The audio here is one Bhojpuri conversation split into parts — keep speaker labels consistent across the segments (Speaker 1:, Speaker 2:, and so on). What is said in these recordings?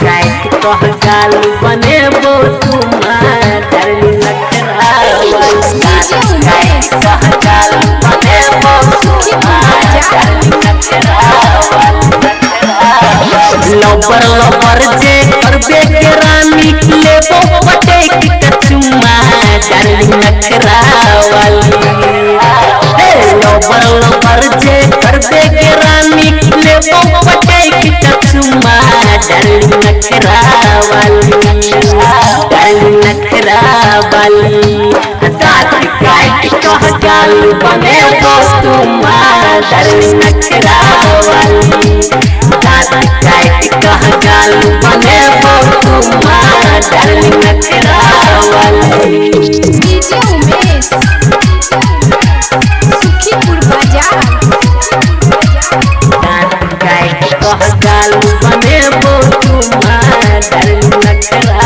Speaker 1: काट कह गाल बने बो तुम्हार डार्लिंग नखरा वाली काट कह गाल बने बो तुम्हार डार्लिंग नखरा वाली लबर लबर जे करबे के रानी लेबो पटे की चुम्मा डार्लिंग नखरा वाली लबर लबर जे करबे के रानी लेबो पटे की चुम्मा डार्लिंग नखरा वाली डार्लिंग नखरा वाली दांत काट कह गाल बने बो तुम्हार डार्लिंग नखरा वाली दांत काट कह गाल बने बो तुम्हार डार्लिंग नखरा वाली
Speaker 2: डीजे उमेश सुखीपुर बाजार
Speaker 1: दांत काट कह गाल बने बो तुम्हार डार्लिंग नखरा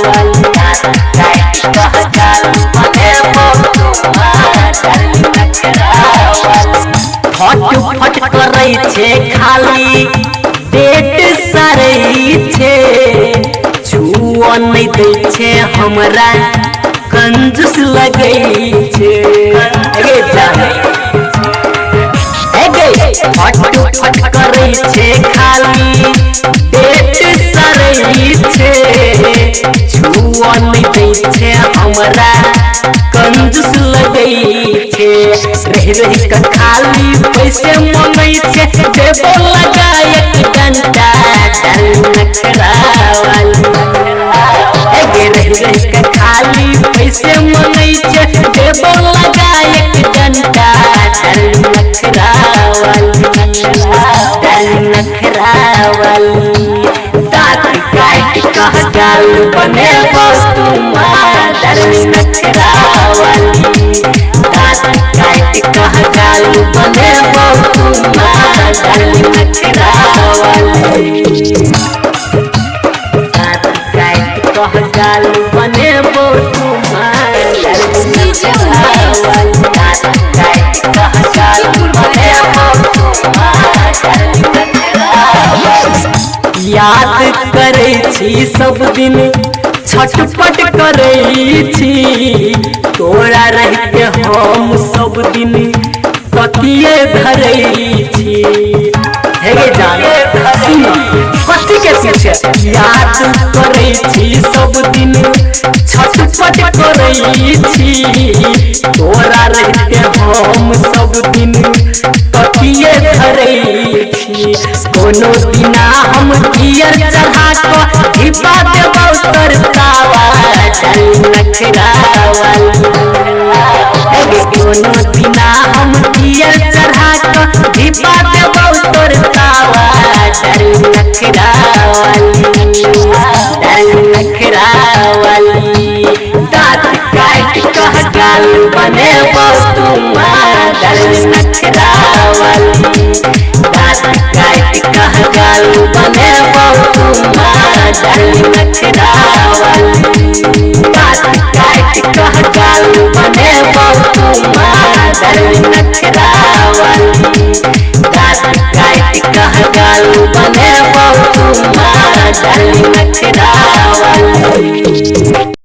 Speaker 1: वाली दांत काट कह गाल बने बो तुम्हार डार्लिंग नखरा वाली फट फट करै छे खाली पेट सरै छे छुआ नहीं दै छे हमरा कंजूस लगै छे गे जाने गे फट फट करै छे खाली पेट सरै छे छुआ नहीं दै छे हमरा कंजूस लगै छे रह रही का खाली पैसे मंगै छे देबो लगा एक घंटा डार्लिंग नखरा वाली गे रह रही का खाली पैसे मंगै छे देबो लगा एक घंटा डार्लिंग नखरा वाली डार्लिंग नखरा वाली दांत काट कह गाल बने बो तुम्हार डार्लिंग नखरा वाली दांत काट कह गाल बने बो तुम्हार डार्लिंग नखरा वाली दांत काट कह गाल बने बो तुम्हार डार्लिंग नखरा वाली दांत काट कह गाल बने बो तुम्हार डार्लिंग नखरा वाली याद करै छी सब दिन छटपट करै छी तोरा रहते हम सब दिन कतिए धरै छी हे गे जाने सुन कथी के पीछे याद करै छी सब दिन छटपट करै छी तोरा रहते हम सब दिन कतिए धरै छी कोनो दिना हम कियर चढ़ा को दीपा देबो तोर तावा डार्लिंग नखरा वाली कोनो दिना हम कियर चढ़ा को दीपा देबो तोर तावा डार्लिंग नखरा वाली डार्लिंग नखरा वाली दांत काट कह गाल बने बो तुम्हार डार्लिंग नखरा वाली दांत काट कह गाल बने बो तुम्हार डार्लिंग नखरा वाली दांत काट कह गाल बने बो तुम्हार डार्लिंग नखरा वाली दांत काट कह गाल बने बो तुम्हार डार्लिंग नखरा वाली